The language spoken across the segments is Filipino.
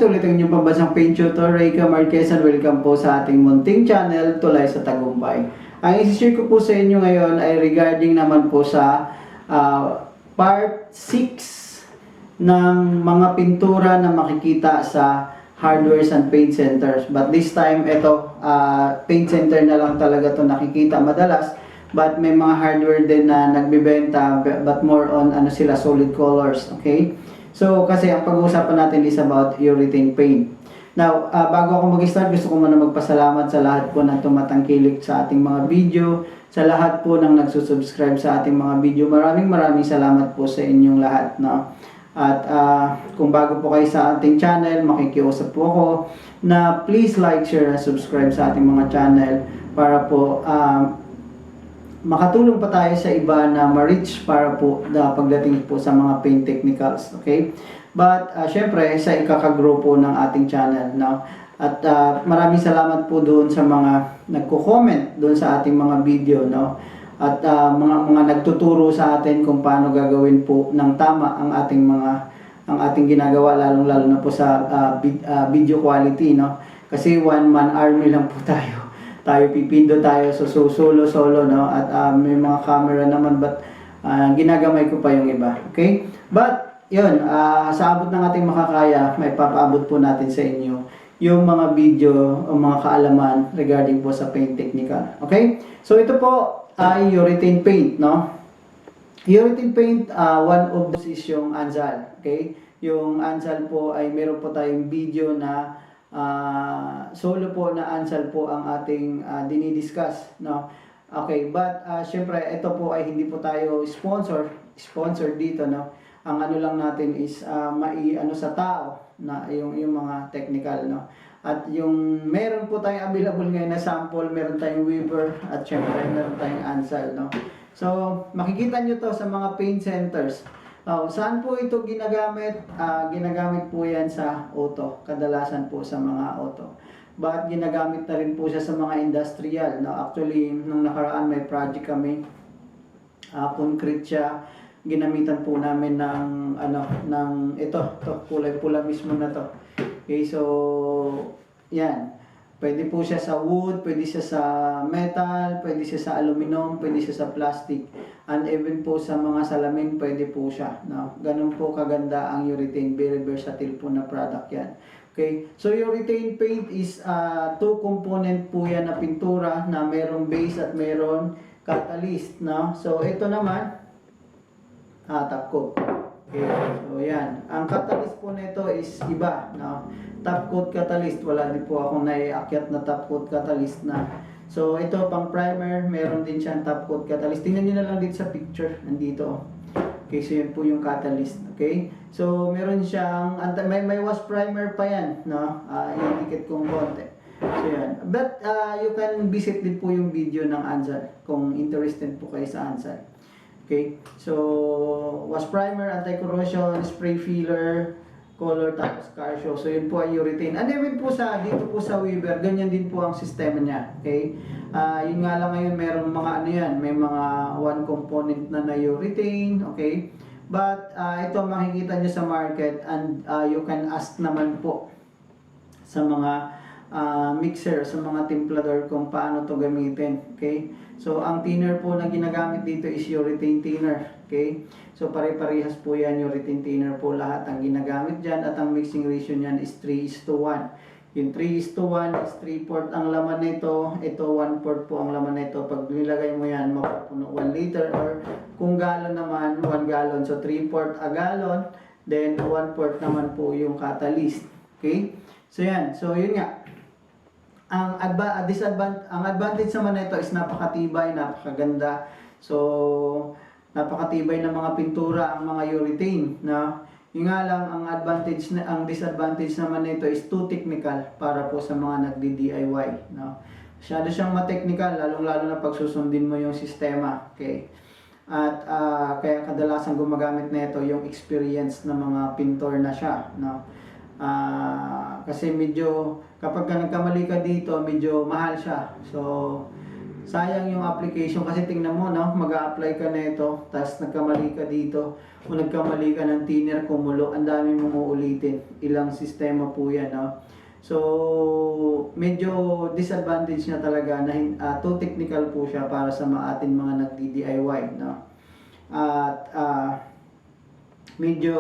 ito ulit ang inyong pambansang paint tutor, Reyka Marquez, and welcome po sa ating munting channel, Tulay sa Tagumpay. Ang isi-share ko po sa inyo ngayon ay regarding naman po sa part 6 ng mga pintura na makikita sa hardwares and paint centers. But this time, ito, paint center na lang talaga to nakikita madalas. But may mga hardware din na nagbibenta, but more on sila, solid colors, okay? So, kasi ang pag-uusapan natin is about urethane paint. Now, bago ako mag-start, gusto ko muna magpasalamat sa lahat po na tumatangkilik sa ating mga video, sa lahat po ng nagsusubscribe sa ating mga video. Maraming salamat po sa inyong lahat, no? At kung bago po kayo sa ating channel, makikiusap po ako na please like, share, and subscribe sa ating mga channel para po makatulong pa tayo sa iba na ma-reach para po pagdating po sa mga paint technicals, okay? But syempre sa ikaka-grow po ng ating channel, no? At maraming salamat po doon sa mga nagko-comment doon sa ating mga video, no? At mga nagtuturo sa atin kung paano gagawin po ng tama ang ating ginagawa, lalong-lalo na po sa video quality, no? Kasi one man army lang po tayo. Pipindo tayo so solo, no? At may mga camera naman, but ginagamay ko pa yung iba, okay? But yun, sa abot ng ating makakaya, may papaabot po natin sa inyo yung mga video o mga kaalaman regarding po sa paint technical, okay? So ito po ay urethane paint, no? Urethane paint, one of those is yung Anzal, okay? Yung Anzal po ay meron po tayong video na solo po na Anzal po ang ating dinidiscuss, no? Okay, but syempre ito po ay hindi po tayo sponsor dito, no? Ang ano lang natin is sa tao na yung mga technical, no? At yung meron po tayong available ngayon na sample, meron tayong Weaver at syempre meron tayong Anzal, no? So makikita nyo to sa mga paint centers. Saan po ito ginagamit? Ginagamit po yan sa auto. Kadalasan po sa mga auto. But ginagamit na rin po siya sa mga industrial. No? Actually, nung nakaraan may project kami. Concrete siya. Ginamitan po namin ng ito kulay pula mismo na to. Okay, so yan. Pwede po siya sa wood, pwede siya sa metal, pwede siya sa aluminum, pwede siya sa plastic. And even po sa mga salamin, pwede po siya. No? Ganun po kaganda ang urethane. Very versatile po na product yan. Okay? So urethane paint is two component po yan na pintura na merong base at merong catalyst. No? So ito naman, top coat. Okay, so yan. Ang catalyst po nito is iba, no? Top coat catalyst, wala din po akong naiakyat na top coat catalyst na. So ito pang primer, meron din siyang top coat catalyst. Tingnan niyo na lang dito sa picture, nandito. Okay, so yan po yung catalyst, okay? So meron siyang may wash primer pa yan, no? Indicate kong konti. So yan. But you can visit din po yung video ng Anzal kung interested po kayo sa Anzal. Okay, so wash primer, anti-corrosion, spray filler, color, tapos car show. So yun po ay urethane. And even po dito po sa Weaver, ganyan din po ang sistema niya. Okay, yun nga lang ngayon meron mga may mga one component na urethane. Okay, but ito makikita nyo sa market, and you can ask naman po sa mga mixer, sa mga templador kung paano to gamitin. Okay, so ang thinner po na ginagamit dito is urethane thinner. Okay, so pare-parehas po yan, urethane thinner po lahat ang ginagamit dyan, at ang mixing ratio nyan is 3:1. Yung 3:1 is 3/4 ang laman nito, ito 1/4 po ang laman nito. Pag nilagay mo yan, mapupuno 1 liter, or kung gallon naman, 1 gallon. So 3/4 a gallon, then 1/4 naman po yung catalyst. Okay, so yan, so yun nga. Ang advantage naman nito is napakatibay, napakaganda. So napakatibay ng mga pintura ang mga urethane, na yung nga lang ang disadvantage naman nito is too technical para po sa mga nagdi-DIY, no? Masyado siyang ma-technical, lalong-lalo na pag susundin mo yung sistema, okay? At kaya kadalasan gumagamit nito yung experience ng mga pintor na siya, no? Kasi medyo kapag nagkamali ka dito, medyo mahal siya. So sayang yung application kasi tingnan mo, no, mag-a-apply ka na ito, tapos nagkamali ka dito, o nagkamali ka ng thinner, kumulo, ang dami mong uulitin. Ilang sistema po yan, no. So, medyo disadvantage na talaga na too technical po siya para sa ating mga nagdi-DIY, no. At medyo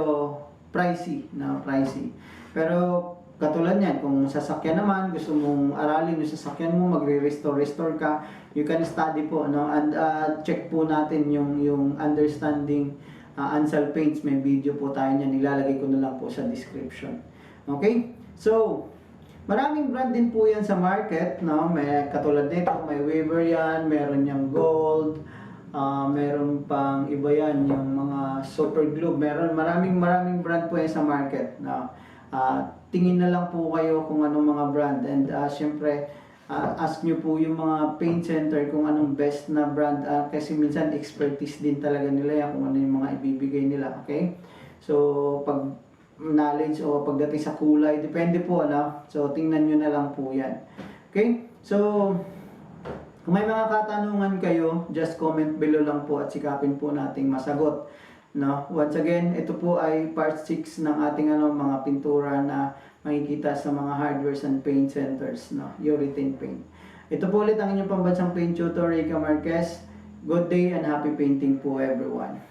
pricey, no, pricey. Pero katulad niyan, kung sasakyan naman, gusto mong aralin yung sasakyan mo, magre-restore ka, you can study po, no? And check po natin yung understanding Ansel Paints. May video po tayo niyan, ilalagay ko na lang po sa description. Okay? So, maraming brand din po yan sa market, no? May katulad nito, may Weber yan, meron yung gold, meron pang iba yan, yung mga super glue. Maraming brand po yan sa market, no? Tingin na lang po kayo kung anong mga brand, and syempre ask nyo po yung mga paint center kung anong best na brand, kasi minsan expertise din talaga nila yan kung ano yung mga ibibigay nila. Okay, so pag knowledge o pagdating sa kulay, depende po, ano, so tingnan nyo na lang po yan. Okay, so kung may mga katanungan kayo, just comment below lang po at sikapin po nating masagot. No, once again, ito po ay part 6 ng ating mga pintura na makikita sa mga hardwares and paint centers, no, urethane paint. Ito po ulit ang inyong pambansang paint tutor, Rica Marquez. Good day and happy painting po everyone.